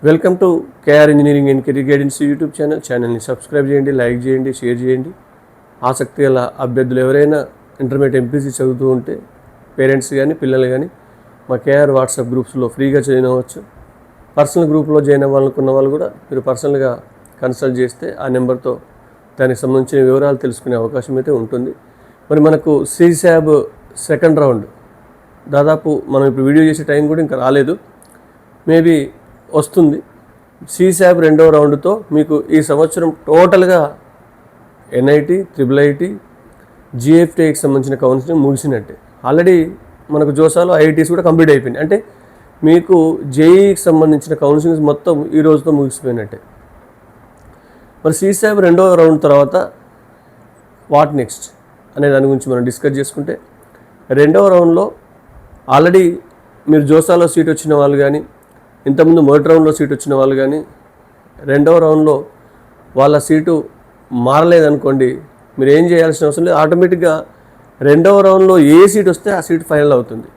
Welcome to KR engineering and career guidance YouTube ఛానల్ని subscribe చేయండి, like చేయండి, share చేయండి. ఆసక్తి గల అభ్యర్థులు ఎవరైనా ఇంటర్మీడియట్ ఎంపీసీ చదువుతూ ఉంటే పేరెంట్స్ కానీ పిల్లలు కానీ మా కేఆర్ వాట్సాప్ గ్రూప్స్లో ఫ్రీగా జాయిన్ అవ్వచ్చు. పర్సనల్ గ్రూప్లో జాయిన్ అవ్వాలనుకున్న వాళ్ళు కూడా మీరు పర్సనల్గా కన్సల్ట్ చేస్తే ఆ నెంబర్తో దానికి సంబంధించిన వివరాలు తెలుసుకునే అవకాశం అయితే ఉంటుంది. మరి మనకు CSAB సెకండ్ రౌండ్ దాదాపు మనం ఇప్పుడు వీడియో చేసే టైం కూడా ఇంకా రాలేదు, మేబీ వస్తుంది. CSAB రెండవ రౌండ్తో మీకు ఈ సంవత్సరం టోటల్గా NIT, IIIT, GFTకి సంబంధించిన కౌన్సిలింగ్ ముగిసినట్టే. ఆల్రెడీ మనకు జోసాలో IITs కూడా కంప్లీట్ అయిపోయింది. అంటే మీకు JEEకి సంబంధించిన కౌన్సిలింగ్స్ మొత్తం ఈ రోజుతో ముగిసిపోయినట్టే. మరి CSAB రెండవ రౌండ్ తర్వాత వాట్ నెక్స్ట్ అనే దాని గురించి మనం డిస్కస్ చేసుకుంటే, రెండవ రౌండ్లో ఆల్రెడీ మీరు జోసాలో సీట్ వచ్చిన వాళ్ళు కానీ, ఇంతకుముందు మొదటి రౌండ్లో సీట్ వచ్చిన వాళ్ళు కానీ, రెండవ రౌండ్లో వాళ్ళ సీటు మారలేదనుకోండి, మీరు ఏం చేయాల్సిన అవసరం లేదు. ఆటోమేటిక్గా రెండవ రౌండ్లో ఏ సీట్ వస్తే ఆ సీట్ ఫైనల్ అవుతుంది.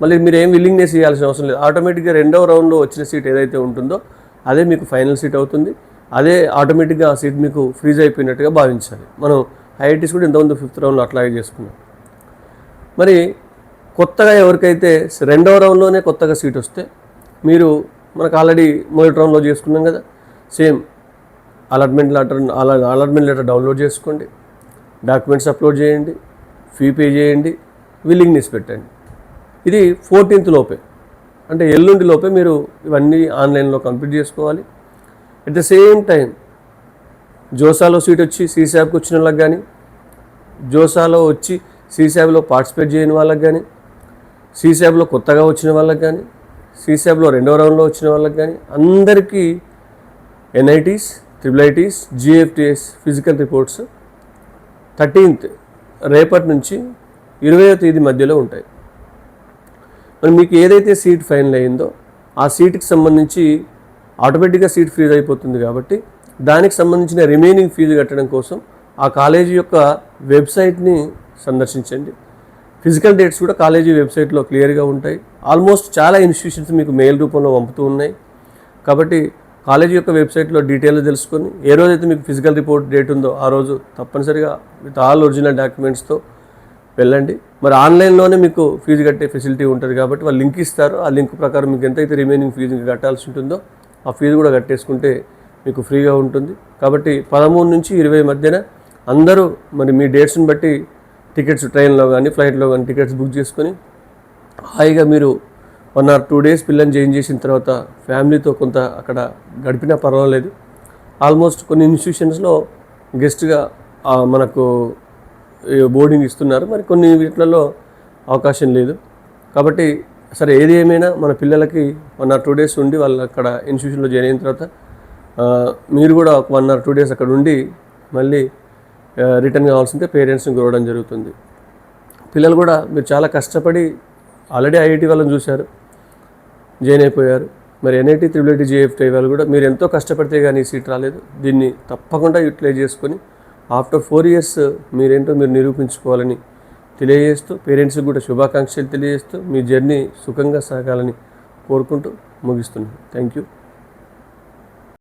మళ్ళీ మీరు ఏం విల్లింగ్నెస్ చేయాల్సిన అవసరం లేదు. ఆటోమేటిక్గా రెండవ రౌండ్లో వచ్చిన సీట్ ఏదైతే ఉంటుందో అదే మీకు ఫైనల్ సీట్ అవుతుంది. అదే ఆటోమేటిక్గా ఆ సీట్ మీకు ఫ్రీజ్ అయిపోయినట్టుగా భావించాలి. మనం IITs కూడా ఇంతకుముందు 5th రౌండ్లో అట్లాగే చేసుకున్నాం. మరి కొత్తగా ఎవరికైతే రెండవ రౌండ్లోనే కొత్తగా సీట్ వస్తే, మీరు మనకు ఆల్రెడీ మొదటి రౌండ్లో చేసుకున్నాం కదా, సేమ్ అలాట్మెంట్ లెటర్ డౌన్లోడ్ చేసుకోండి, డాక్యుమెంట్స్ అప్లోడ్ చేయండి, ఫీ పే చేయండి, విల్లింగ్నెస్ పెట్టండి. ఇది 14th లోపే, అంటే ఎల్లుండి లోపే మీరు ఇవన్నీ ఆన్లైన్లో కంప్లీట్ చేసుకోవాలి. అట్ ద సేమ్ టైం జోసాలో సీట్ వచ్చి CSABకి వచ్చిన వాళ్ళకి కానీ, జోసాలో వచ్చి CSABలో పార్టిసిపేట్ చేయని వాళ్ళకి కానీ, CSABలో కొత్తగా వచ్చిన వాళ్ళకి కానీ, CSABలో రెండవ రౌండ్లో వచ్చిన వాళ్ళకి కానీ అందరికీ NITs, IIITs, GFTs physical reports 13th రేపటి నుంచి 20వ తేదీ మధ్యలో ఉంటాయి. మరి మీకు ఏదైతే సీట్ ఫైనల్ అయ్యిందో ఆ సీట్కి సంబంధించి ఆటోమేటిక్గా సీట్ ఫ్రీజ్ అయిపోతుంది. కాబట్టి దానికి సంబంధించిన రిమైనింగ్ ఫీజు కట్టడం కోసం ఆ కాలేజీ యొక్క వెబ్సైట్ని సందర్శించండి. ఫిజికల్ డేట్స్ కూడా కాలేజీ వెబ్సైట్లో క్లియర్గా ఉంటాయి. ఆల్మోస్ట్ చాలా ఇన్స్టిట్యూషన్స్ మీకు మెయిల్ రూపంలో పంపుతూ ఉన్నాయి. కాబట్టి కాలేజీ యొక్క వెబ్సైట్లో డీటెయిల్గా తెలుసుకొని ఏ రోజైతే మీకు ఫిజికల్ రిపోర్ట్ డేట్ ఉందో ఆ రోజు తప్పనిసరిగా విత్ ఆల్ ఒరిజినల్ డాక్యుమెంట్స్తో వెళ్ళండి. మరి ఆన్లైన్లోనే మీకు ఫీజు కట్టే ఫెసిలిటీ ఉంటుంది. కాబట్టి వాళ్ళు లింక్ ఇస్తారు. ఆ లింక్ ప్రకారం మీకు ఎంతైతే రిమైనింగ్ ఫీజు కట్టాల్సి ఉంటుందో ఆ ఫీజు కూడా కట్టేసుకుంటే మీకు ఫ్రీగా ఉంటుంది. కాబట్టి 13 నుంచి 20 మధ్యన అందరూ మరి మీ డేట్స్ని బట్టి టికెట్స్ ట్రైన్లో కానీ ఫ్లైట్లో కానీ టికెట్స్ బుక్ చేసుకొని హాయిగా మీరు 1 or 2 days పిల్లల్ని జాయిన్ చేసిన తర్వాత ఫ్యామిలీతో కొంత అక్కడ గడిపినా పర్వాలేదు. ఆల్మోస్ట్ కొన్ని ఇన్స్టిట్యూషన్స్లో గెస్ట్గా మనకు బోర్డింగ్ ఇస్తున్నారు, మరి కొన్ని వీటిలలో అవకాశం లేదు. కాబట్టి సరే ఏది ఏమైనా మన పిల్లలకి 1 or 2 days ఉండి వాళ్ళు అక్కడ ఇన్స్టిట్యూషన్లో జాయిన్ అయిన తర్వాత మీరు కూడా 1 or 2 days అక్కడ ఉండి మళ్ళీ రిటర్న్ కావాల్సిందే పేరెంట్స్ని కోరడం జరుగుతుంది. పిల్లలు కూడా మీరు చాలా కష్టపడి ఆల్రెడీ IIT వాళ్ళని చూశారు, జాయిన్ అయిపోయారు. మరి NIT, IIIT, GFT వాళ్ళు కూడా మీరు ఎంతో కష్టపడితే కానీ సీట్ రాలేదు. దీన్ని తప్పకుండా యూటిలైజ్ చేసుకొని ఆఫ్టర్ 4 years మీరేంటో మీరు నిరూపించుకోవాలని తెలియజేస్తూ, పేరెంట్స్కి కూడా శుభాకాంక్షలు తెలియజేస్తూ మీ జర్నీ సుఖంగా సాగాలని కోరుకుంటూ ముగిస్తున్నాను. Thank you.